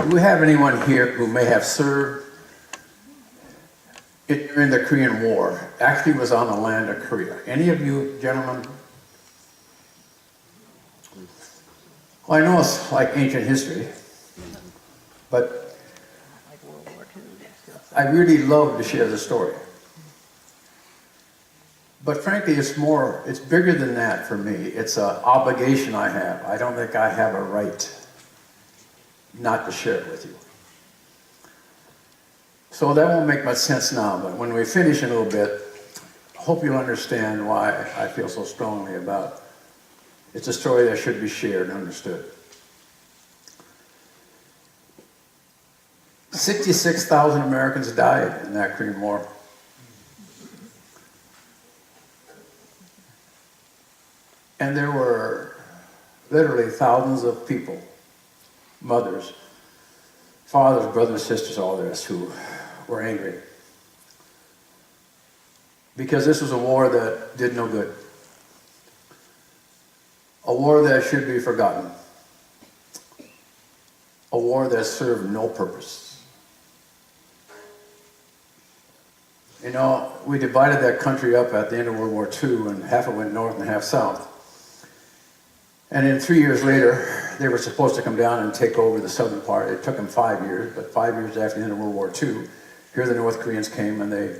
Do we have anyone here who may have served during the Korean War? Actually was on the land of Korea. Any of you gentlemen? Well, I know it's like ancient history, but I really love to share the story. But frankly, it's bigger than that for me. It's an obligation I have. I don't think I have a right not to share it with you. So that won't make much sense now, but when we finish in a little bit, I hope you'll understand why I feel so strongly about it. It's a story that should be shared and understood. 66,000 Americans died in that Korean War. And there were literally thousands of people, mothers, fathers, brothers, sisters, all this, who were angry. Because this was a war that did no good. A war that should be forgotten. A war that served no purpose. You know, we divided that country up at the end of World War II, and half it went north and half south. And then 3 years later, they were supposed to come down and take over the southern part. It took them 5 years, but 5 years after the end of World War II, here the North Koreans came and they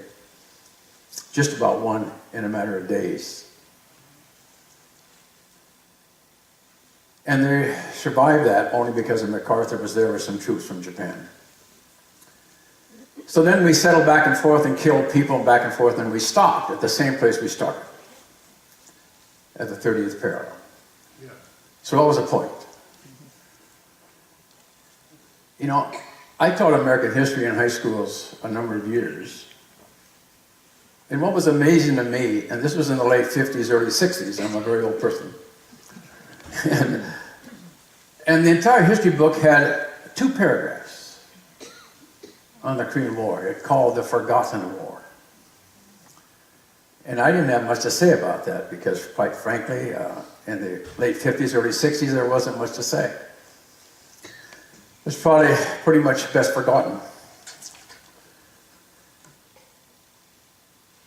just about won in a matter of days. And they survived that only because of MacArthur was there with some troops from Japan. So then we settled back and forth and killed people back and forth, and we stopped at the same place we started, at the 30th parallel. So what was the point? You know, I taught American history in high schools a number of years. And what was amazing to me, and this was in the late 50s, early 60s, I'm a very old person. and the entire history book had 2 paragraphs on the Korean War. It called the Forgotten War. And I didn't have much to say about that because, quite frankly, in the late 50s, early 60s, there wasn't much to say. It's probably pretty much best forgotten.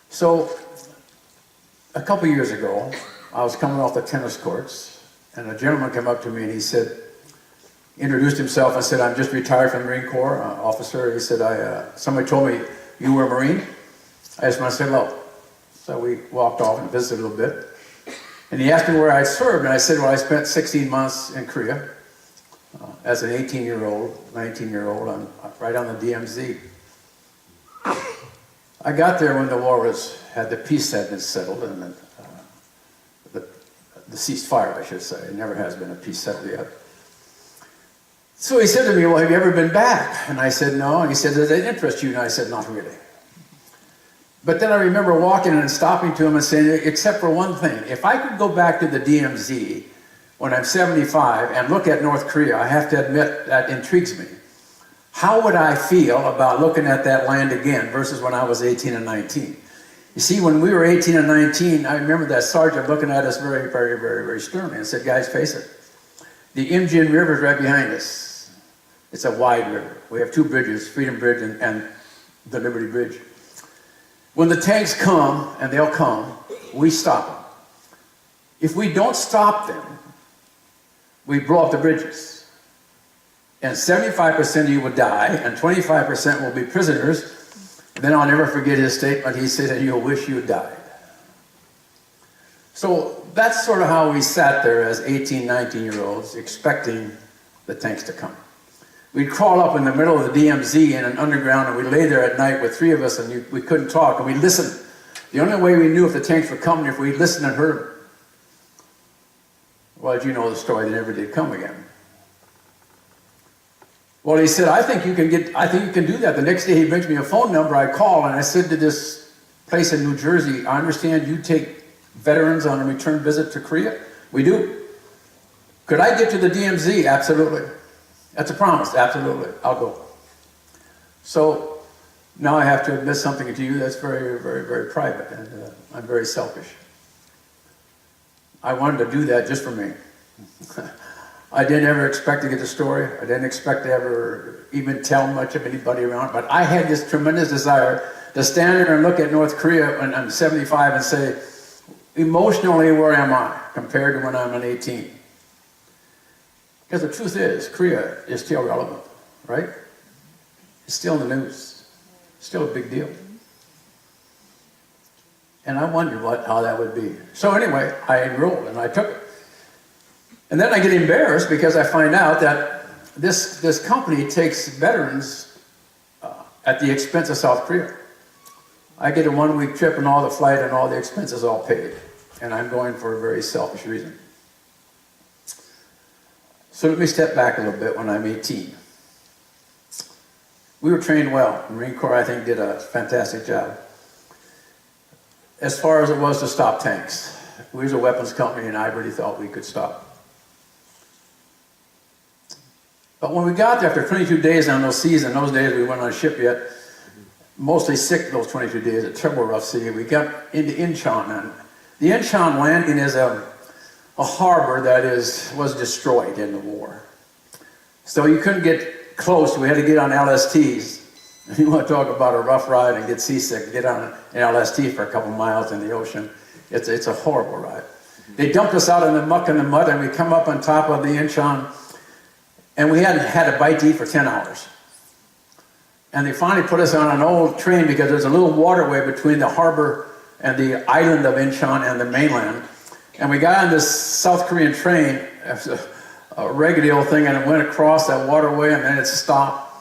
So, a couple years ago, I was coming off the tennis courts, and a gentleman came up to me and he said, introduced himself and said, "I'm just retired from the Marine Corps officer." He said, somebody told me you were a Marine. I just want to say hello. So we walked off and visited a little bit. And he asked me where I served, and I said, well, I spent 16 months in Korea as an 18-year-old, 19-year-old, right on the DMZ. I got there when the war had the peace had been settled, and the ceasefire, I should say. It never has been a peace settled yet. So he said to me, well, have you ever been back? And I said, no. And he said, does it interest you? And I said, not really. But then I remember walking and stopping to him and saying, except for one thing, if I could go back to the DMZ when I'm 75 and look at North Korea, I have to admit that intrigues me. How would I feel about looking at that land again versus when I was 18 and 19? You see, when we were 18 and 19, I remember that sergeant looking at us very, very, very, very sternly and said, guys, face it. The Imjin River is right behind us. It's a wide river. We have 2 bridges, Freedom Bridge and the Liberty Bridge. When the tanks come, and they'll come, we stop them. If we don't stop them, we blow up the bridges. And 75% of you will die, and 25% will be prisoners. And then I'll never forget his statement. He said, and you'll wish you had died. So that's sort of how we sat there as 18, 19-year-olds, expecting the tanks to come. We'd crawl up in the middle of the DMZ in an underground, and we'd lay there at night with 3 of us, and we couldn't talk, and we'd listen. The only way we knew if the tanks were coming, if we listened and heard them. Well, as you know the story, they never did come again. Well, he said, I think you can do that. The next day he brings me a phone number. I call, and I said to this place in New Jersey, I understand you take veterans on a return visit to Korea? We do. Could I get to the DMZ? Absolutely. That's a promise. Absolutely. I'll go. So now I have to admit something to you that's very, very, very private, and I'm very selfish. I wanted to do that just for me. I didn't ever expect to get the story. I didn't expect to ever even tell much of anybody around. But I had this tremendous desire to stand there and look at North Korea when I'm 75 and say, emotionally, where am I compared to when I'm 18? Because the truth is, Korea is still relevant, right? It's still in the news. Still a big deal. And I wondered how that would be. So anyway, I enrolled and I took it. And then I get embarrassed because I find out that this company takes veterans at the expense of South Korea. I get a 1-week trip and all the flight and all the expenses all paid. And I'm going for a very selfish reason. So let me step back a little bit when I'm 18. We were trained well. The Marine Corps, I think, did a fantastic job. As far as it was to stop tanks. We was a weapons company and I really thought we could stop. But when we got there after 22 days on those seas, and those days we weren't on a ship yet, mostly sick those 22 days, a terrible rough sea, we got into Incheon. And the Incheon landing is a harbor that was destroyed in the war. So you couldn't get close, we had to get on LSTs. If you want to talk about a rough ride and get seasick, get on an LST for a couple miles in the ocean. It's a horrible ride. They dumped us out in the muck and the mud, and we come up on top of the Incheon, and we hadn't had a bite to eat for 10 hours. And they finally put us on an old train because there's a little waterway between the harbor and the island of Incheon and the mainland. And we got on this South Korean train, a raggedy old thing, and it went across that waterway, and then it stopped.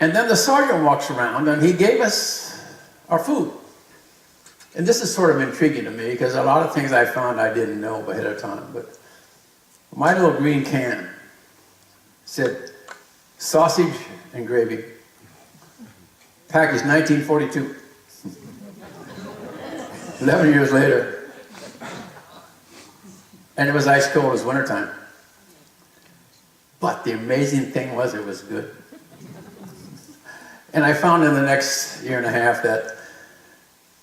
And then the sergeant walks around, and he gave us our food. And this is sort of intriguing to me, because a lot of things I found I didn't know ahead of time. But my little green can said, sausage and gravy. Packaged 1942. 11 years later. And it was ice cold, it was wintertime. But the amazing thing was it was good. And I found in the next year and a half that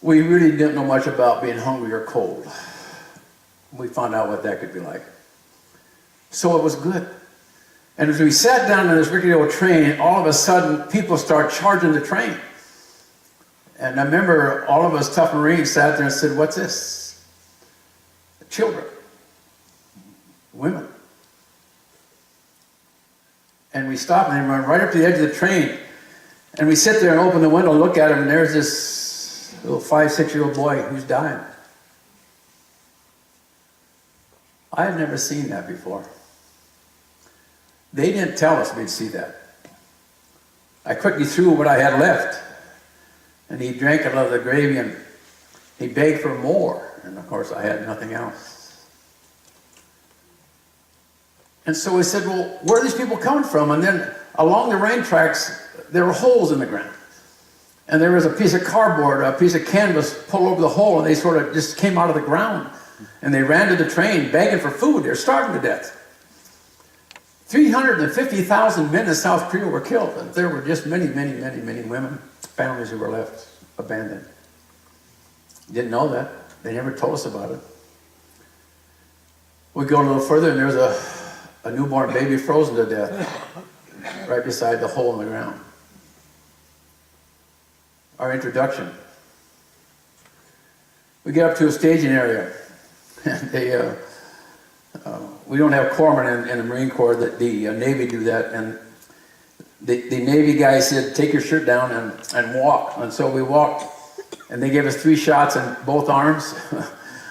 we really didn't know much about being hungry or cold. We found out what that could be like. So it was good. And as we sat down in this rickety old train, all of a sudden people start charging the train. And I remember all of us tough Marines sat there and said, what's this? Children. Women. And we stopped and they run right up to the edge of the train. And we sit there and open the window, look at him, and there's this little 5-6-year-old boy who's dying. I had never seen that before. They didn't tell us we'd see that. I quickly threw what I had left. And he drank a lot of the gravy and he begged for more. And of course I had nothing else. And so we said, well, where are these people coming from? And then along the rain tracks, there were holes in the ground. And there was a piece of cardboard, a piece of canvas pulled over the hole, and they sort of just came out of the ground. And they ran to the train begging for food. They're starving to death. 350,000 men in South Korea were killed. And there were just many, many, many, many women, families who were left abandoned. Didn't know that. They never told us about it. We go a little further, and there's a newborn baby frozen to death right beside the hole in the ground. Our introduction. We get up to a staging area, and they, we don't have corpsmen in the Marine Corps. The Navy do that, and the Navy guy said, take your shirt down and walk. And so we walked, and they gave us 3 shots in both arms.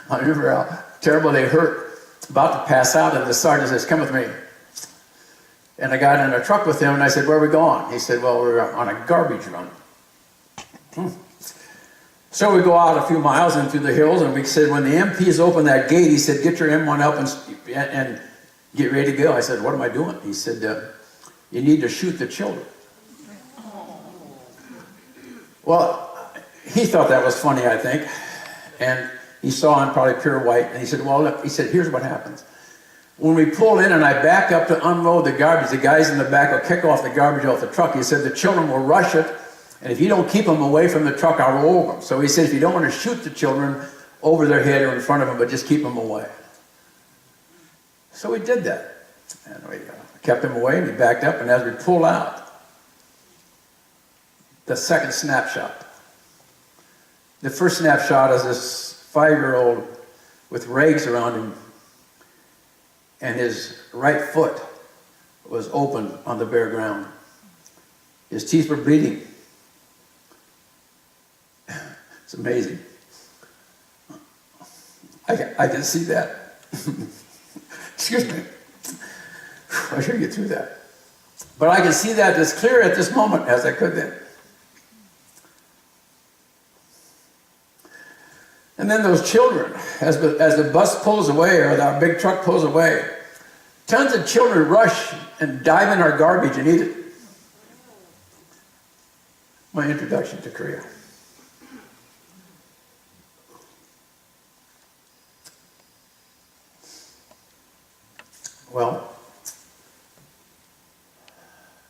I remember how terrible they hurt, about to pass out, and the sergeant says, come with me. And I got in a truck with him, and I said, where are we going? He said, well, we're on a garbage run. So we go out a few miles and through the hills, and we said, when the MPs open that gate, he said, get your M1 up and get ready to go. I said, what am I doing? He said, you need to shoot the children. Well, he thought that was funny, I think. And he saw in probably pure white, and he said, well, look, he said, here's what happens. When we pull in and I back up to unload the garbage, the guys in the back will kick off the garbage off the truck. He said, the children will rush it, and if you don't keep them away from the truck, I'll roll over them. So he said, if you don't want to shoot the children over their head or in front of them, but just keep them away. So we did that. And we kept him away, and he backed up, and as we pulled out, the second snapshot. The first snapshot is this 5-year-old with rags around him, and his right foot was open on the bare ground. His teeth were bleeding. It's amazing. I can see that. Excuse me. I should get through that. But I can see that as clear at this moment as I could then. And then those children, as the bus pulls away or the big truck pulls away, tons of children rush and dive in our garbage and eat it. My introduction to Korea. Well,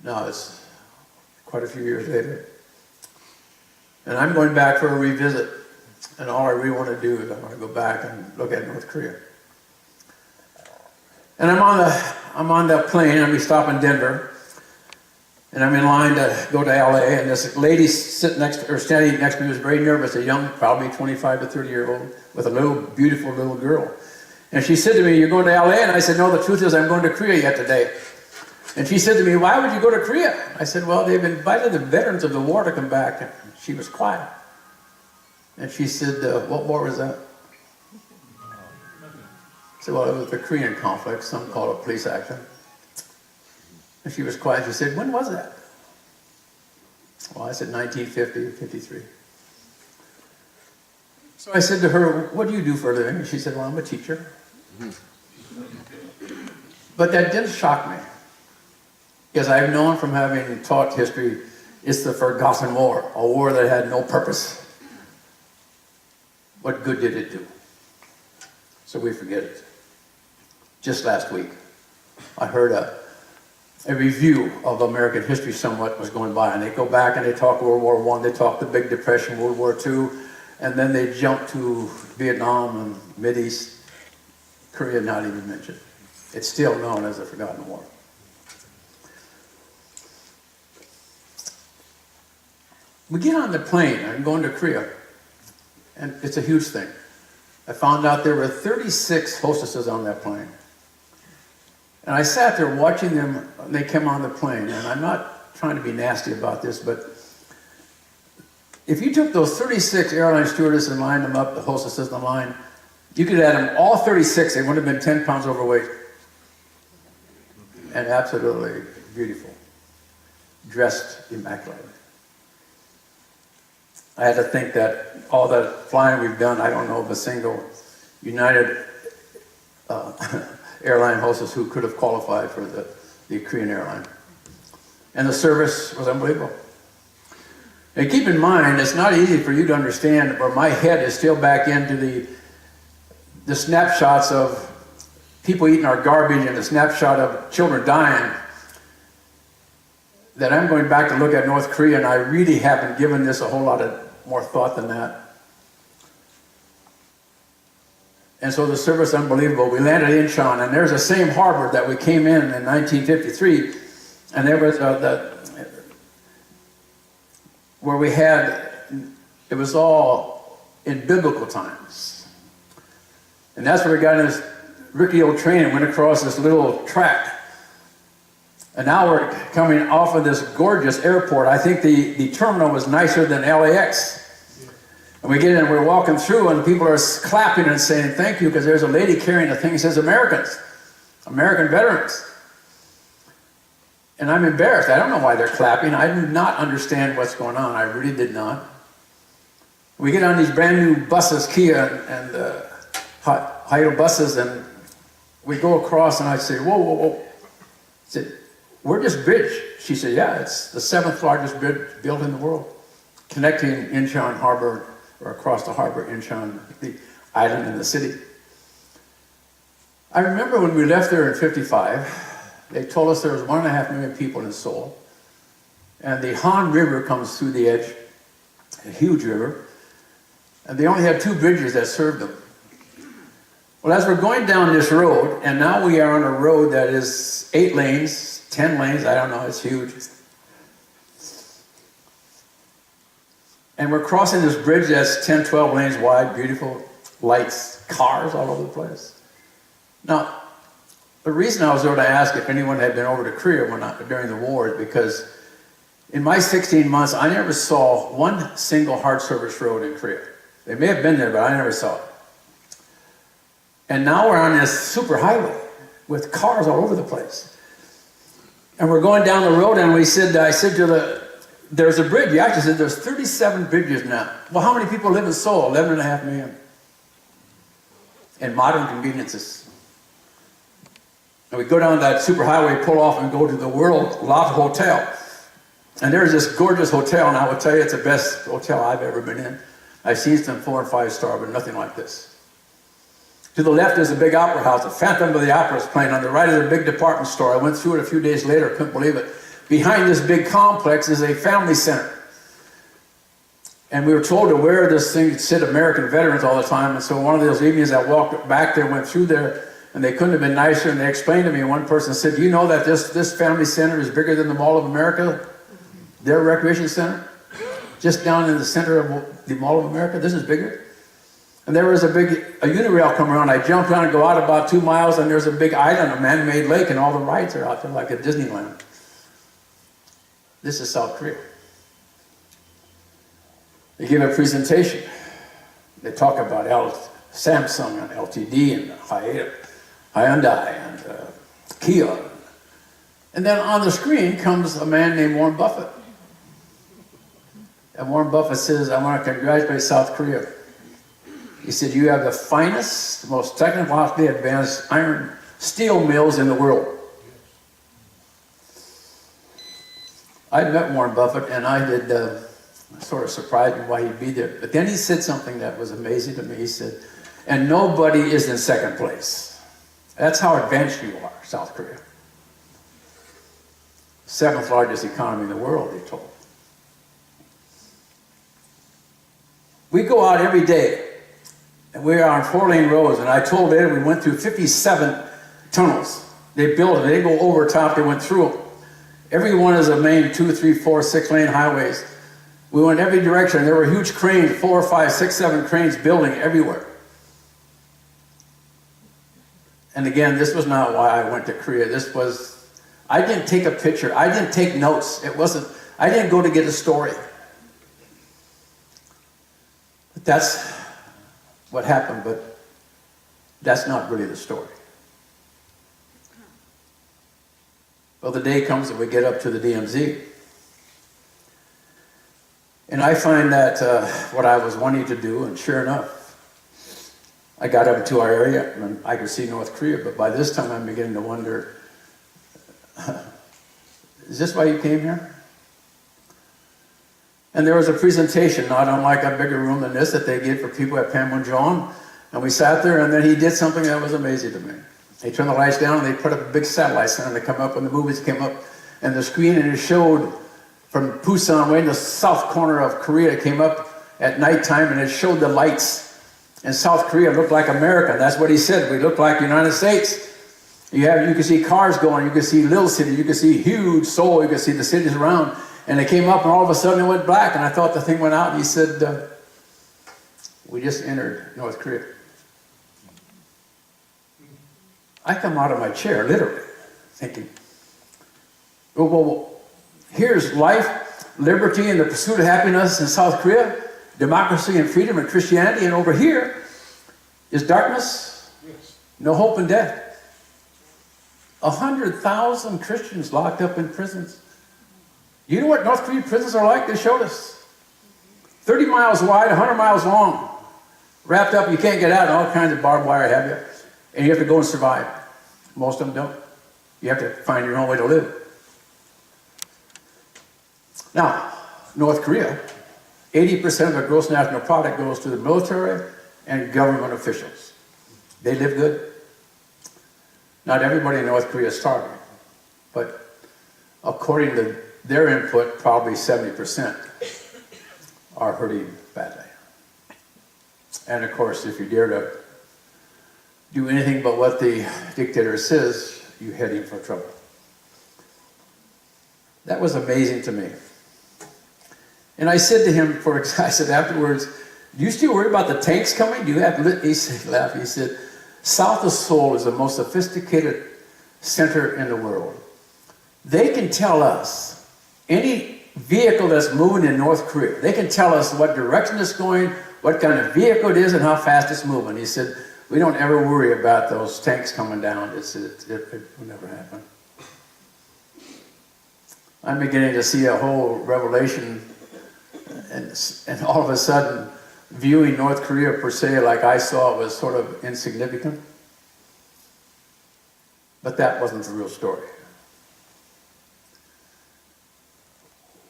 now it's quite a few years later, and I'm going back for a revisit, and all I really want to do is I want to go back and look at North Korea. And I'm on the plane, and we stop in Denver, and I'm in line to go to LA, and this lady standing next to me was very nervous, a young, probably 25 to 30-year-old, with a little, beautiful little girl. And she said to me, "You're going to LA?" And I said, "No, the truth is I'm going to Korea yet today." And she said to me, "Why would you go to Korea?" I said, "Well, they've invited the veterans of the war to come back." And she was quiet. And she said, "What war was that?" I said, "Well, it was the Korean conflict. Some call it police action." And she was quiet. She said, "When was that?" Well, I said 1950, 53. So I said to her, "What do you do for a living?" And she said, "Well, I'm a teacher." But that didn't shock me, because I've known from having taught history, it's the forgotten war, a war that had no purpose. What good did it do? So we forget it. Just last week, I heard a review of American history somewhat was going by, and they go back and they talk World War I, they talk the Big Depression, World War II, and then they jump to Vietnam and Mideast. Korea not even mentioned. It's still known as the forgotten war. We get on the plane, I'm going to Korea, and it's a huge thing. I found out there were 36 hostesses on that plane. And I sat there watching them, they came on the plane, and I'm not trying to be nasty about this, but if you took those 36 airline stewardesses and lined them up, the hostesses in the line, you could add them all 36, they would have been 10 pounds overweight. And absolutely beautiful. Dressed immaculately. I had to think that all that flying we've done, I don't know of a single United airline hostess who could have qualified for the Korean airline. And the service was unbelievable. And keep in mind, it's not easy for you to understand, or my head is still back into the snapshots of people eating our garbage and the snapshot of children dying, that I'm going back to look at North Korea, and I really haven't given this a whole lot of more thought than that. And so the service, unbelievable. We landed in Incheon, and there's the same harbor that we came in 1953, and there was where we had, it was all in biblical times. And that's where we got in this rickety old train and went across this little track. And now we're coming off of this gorgeous airport. I think the terminal was nicer than LAX. And we get in and we're walking through, and people are clapping and saying thank you, because there's a lady carrying a thing that says Americans, American veterans. And I'm embarrassed. I don't know why they're clapping. I do not understand what's going on. I really did not. We get on these brand new buses, Kia and Hayo buses, and we go across, and I say, whoa, whoa, whoa. I said, "We're just bridge." She said, "Yeah, it's the 7th largest bridge built in the world, connecting Incheon Harbor, or across the harbor, Incheon, the island and the city." I remember when we left there in 55, they told us there was 1.5 million people in Seoul, and the Han River comes through the edge, a huge river, and they only had 2 bridges that served them. Well, as we're going down this road, and now we are on a road that is 8 lanes, 10 lanes, I don't know, it's huge. And we're crossing this bridge that's 10, 12 lanes wide, beautiful lights, cars all over the place. Now, the reason I was over to ask if anyone had been over to Korea during the war is because in my 16 months, I never saw one single hard service road in Korea. They may have been there, but I never saw it. And now we're on this super highway with cars all over the place. And we're going down the road, and I said to there's a bridge. He actually said there's 37 bridges now. Well, how many people live in Seoul? 11.5 million. And modern conveniences. And we go down that super highway, pull off, and go to the World Lot Hotel. And there's this gorgeous hotel, and I will tell you it's the best hotel I've ever been in. I've seen some 4 and 5 star, but nothing like this. To the left is a big opera house. The Phantom of the Opera is playing. On the right is a big department store. I went through it a few days later. Couldn't believe it. Behind this big complex is a family center. And we were told to wear this thing that said American veterans all the time. And so one of those evenings I walked back there, went through there, and they couldn't have been nicer. And they explained to me, one person said, do you know that this family center is bigger than the Mall of America? Their recreation center? Just down in the center of the Mall of America? This is bigger. And there was a unirail come around. I jumped on and go out about 2 miles, and there's a big island, a man-made lake, and all the rides are out there like at Disneyland. This is South Korea. They give a presentation. They talk about Samsung and LTD and Hyundai and Kia. And then on the screen comes a man named Warren Buffett. And Warren Buffett says, I want to congratulate South Korea. He said, you have the finest, most technologically advanced iron steel mills in the world. I met Warren Buffett, and I did sort of surprised me why he'd be there. But then he said something that was amazing to me. He said, and nobody is in second place. That's how advanced you are, South Korea. 7th largest economy in the world, they told. We go out every day. And we are on 4-lane roads, and I told Ed we went through 57 tunnels. They built them. They didn't go over top, they went through them. Every one is a main 2, 3, 4, 6-lane highways. We went every direction. There were huge cranes, 4, 5, 6, 7 cranes building everywhere. And again, this was not why I went to Korea. This was, I didn't take a picture. I didn't take notes. I didn't go to get a story. But that's what happened, but that's not really the story. Well, the day comes that we get up to the DMZ. And I find that what I was wanting to do, and sure enough, I got up to our area and I could see North Korea, but by this time I'm beginning to wonder, is this why you came here? And there was a presentation, not unlike a bigger room than this, that they give for people at Panmunjom. And we sat there, and then he did something that was amazing to me. They turned the lights down, and they put up a big satellite center. They come up, and the movies came up, and the screen, and it showed from Busan, way in the south corner of Korea. It came up at nighttime, and it showed the lights. And South Korea looked like America. That's what he said. We look like the United States. You can see cars going. You can see little cities. You can see huge Seoul. You can see the cities around. And it came up, and all of a sudden it went black, and I thought the thing went out, and he said, we just entered North Korea. I come out of my chair, literally, thinking, well, here's life, liberty, and the pursuit of happiness in South Korea, democracy and freedom and Christianity, and over here is darkness, no hope and death. 100,000 Christians locked up in prisons. You know what North Korean prisons are like? They showed us. 30 miles wide, 100 miles long. Wrapped up, you can't get out, all kinds of barbed wire have you. And you have to go and survive. Most of them don't. You have to find your own way to live. Now, North Korea, 80% of the gross national product goes to the military and government officials. They live good. Not everybody in North Korea is starving, but according to their input, probably 70% are hurting badly. And of course, if you dare to do anything but what the dictator says, you're heading for trouble. That was amazing to me. And I said to him, I said afterwards, do you still worry about the tanks coming? Do you have, he laughed, he said, south of Seoul is the most sophisticated center in the world. They can tell us any vehicle that's moving in North Korea. They can tell us what direction it's going, what kind of vehicle it is, and how fast it's moving. He said, we don't ever worry about those tanks coming down. It will never happen. I'm beginning to see a whole revelation, and all of a sudden, viewing North Korea per se like I saw it was sort of insignificant. But that wasn't the real story.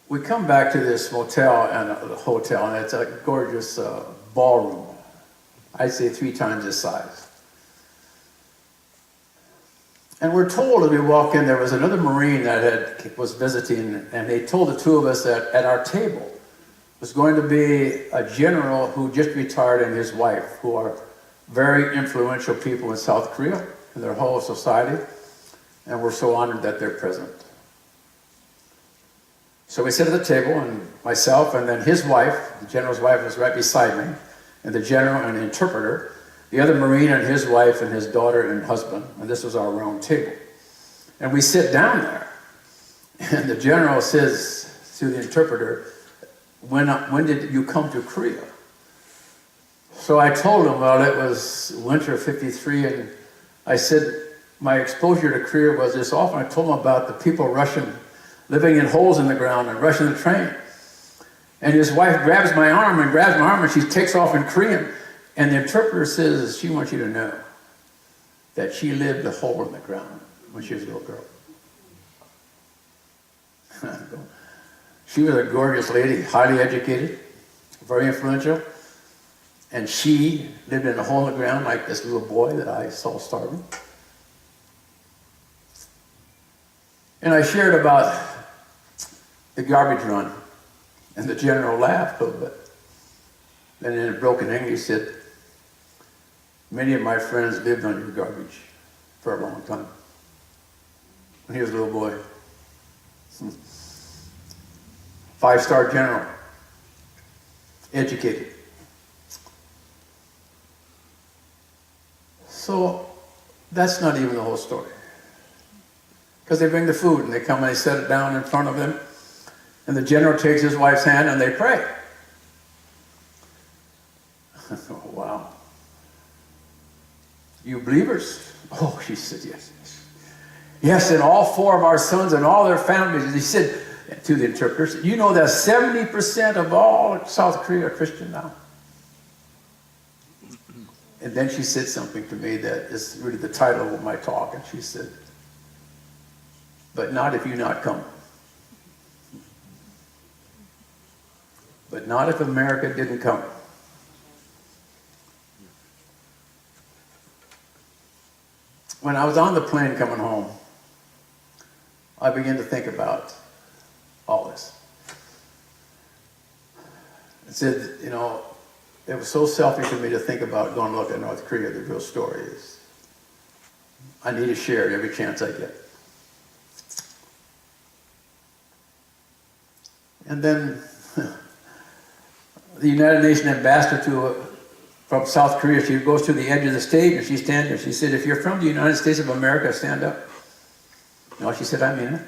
We come back to this motel and hotel, and it's a gorgeous ballroom. I'd say 3 times this size. And we're told as we walk in, there was another Marine that was visiting, and they told the 2 of us that at our table was going to be a general who just retired and his wife, who are very influential people in South Korea and their whole society, and we're so honored that they're present. So we sit at the table, and myself, and then his wife, the general's wife, was right beside me, and the general and the interpreter, the other Marine and his wife and his daughter and husband, and this was our round table. And we sit down there, and the general says to the interpreter, when did you come to Korea? So I told him, well, it was winter of '53, and I said, my exposure to Korea was this often. I told him about the people living in holes in the ground and rushing the train. And his wife grabs my arm, and she takes off in Korean. And the interpreter says, she wants you to know that she lived a hole in the ground when she was a little girl. She was a gorgeous lady, highly educated, very influential. And she lived in a hole in the ground like this little boy that I saw starving. And I shared about the garbage run, and the general laughed a little bit. Then in a broken English he said, many of my friends lived on your garbage for a long time. When he was a little boy. 5-star general, educated. So that's not even the whole story. Because they bring the food and they come and they set it down in front of them, and the general takes his wife's hand and they pray. Oh, wow. You believers? Oh, she said, yes. Yes, and all 4 of our sons and all their families. And he said to the interpreters, you know that 70% of all South Korea are Christian now. And then she said something to me that is really the title of my talk. And she said, but not if you not come. But not if America didn't come. When I was on the plane coming home, I began to think about all this. I said, you know, it was so selfish of me to think about going to look at North Korea. The real story is I need to share it every chance I get. And then the United Nations ambassador from South Korea, she goes to the edge of the stage and she stands there. She said, if you're from the United States of America, stand up. No, she said, I mean it.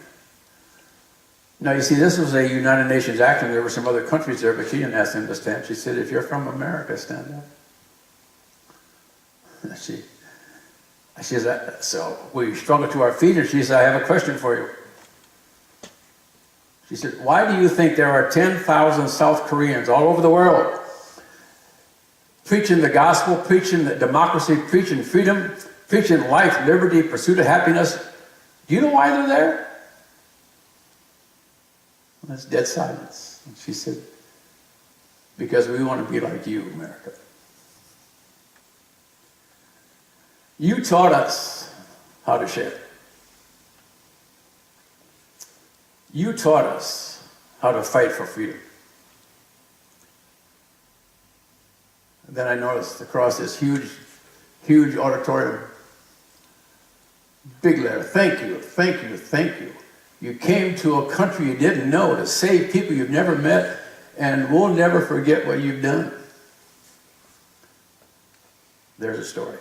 Now, you see, this was a United Nations action. There were some other countries there, but she didn't ask them to stand. She said, if you're from America, stand up. She said, so we struggled to our feet, and she said, I have a question for you. She said, why do you think there are 10,000 South Koreans all over the world preaching the gospel, preaching the democracy, preaching freedom, preaching life, liberty, pursuit of happiness? Do you know why they're there? Well, that's dead silence. And she said, because we want to be like you, America. You taught us how to share. You taught us how to fight for freedom. And then I noticed across this huge huge auditorium. Big letter, thank you, thank you, thank you. You came to a country you didn't know to save people you've never met, and we'll never forget what you've done. There's a story.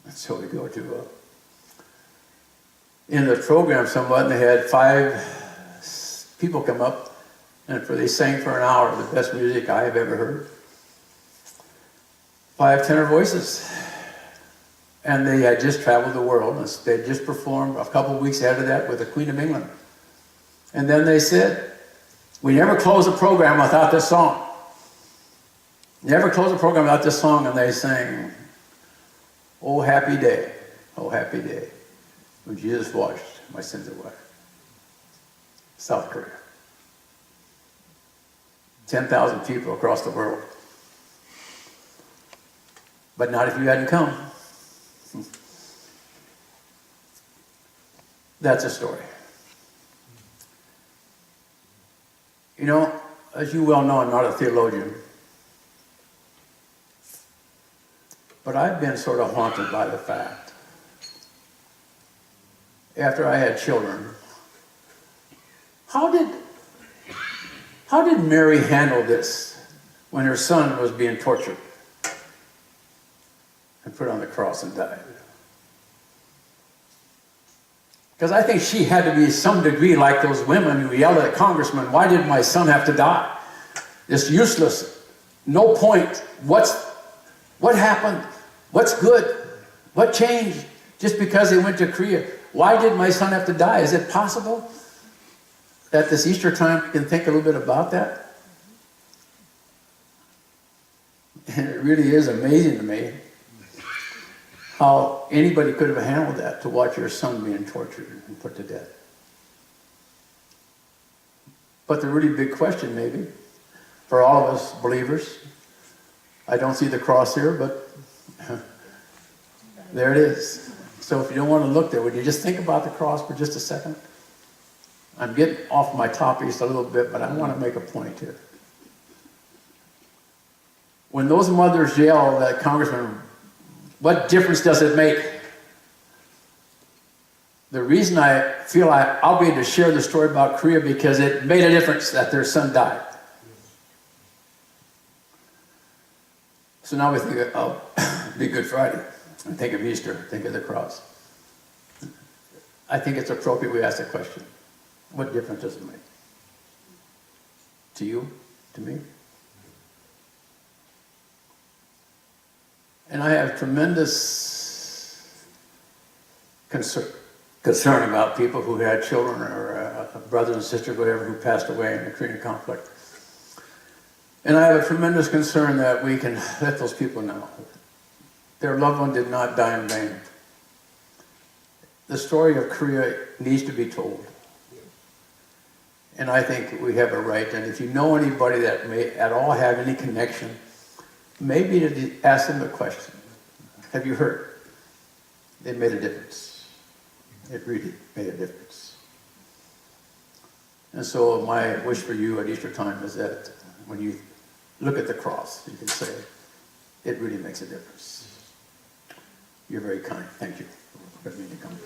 And so we go to in the program somewhat, and they had 5 people come up, and they sang for an hour, the best music I have ever heard. 5 tenor voices. And they had just traveled the world. They had just performed a couple of weeks ahead of that with the Queen of England. And then they said, we never close a program without this song. Never close a program without this song. And they sang, oh happy day, when Jesus washed my sins away. South Korea. 10,000 people across the world. But not if you hadn't come. That's a story. You know, as you well know, I'm not a theologian. But I've been sort of haunted by the fact, after I had children, how did Mary handle this when her son was being tortured and put on the cross and died? Because I think she had to be to some degree like those women who yelled at congressmen, why did my son have to die? It's useless. No point. What happened? What's good? What changed just because they went to Korea? Why did my son have to die? Is it possible that this Easter time we can think a little bit about that? And it really is amazing to me how anybody could have handled that, to watch your son being tortured and put to death. But the really big question maybe, for all of us believers, I don't see the cross here, but there it is. So if you don't want to look there, would you just think about the cross for just a second? I'm getting off my topic just a little bit, but I want to make a point here. When those mothers yell at Congressman, what difference does it make? The reason I feel I'll be able to share the story about Korea, because it made a difference that their son died. So now we think of be Good Friday, and think of Easter, think of the cross. I think it's appropriate we ask the question, what difference does it make? To you, to me? And I have tremendous concern about people who had children or brothers and sisters, whatever, who passed away in the Korean conflict. And I have a tremendous concern that we can let those people know their loved one did not die in vain. The story of Korea needs to be told. And I think we have a right, and if you know anybody that may at all have any connection, maybe to ask them a question. Have you heard? It made a difference. It really made a difference. And so my wish for you at Easter time is that when you look at the cross, you can say, it really makes a difference. You're very kind. Thank you for letting me come.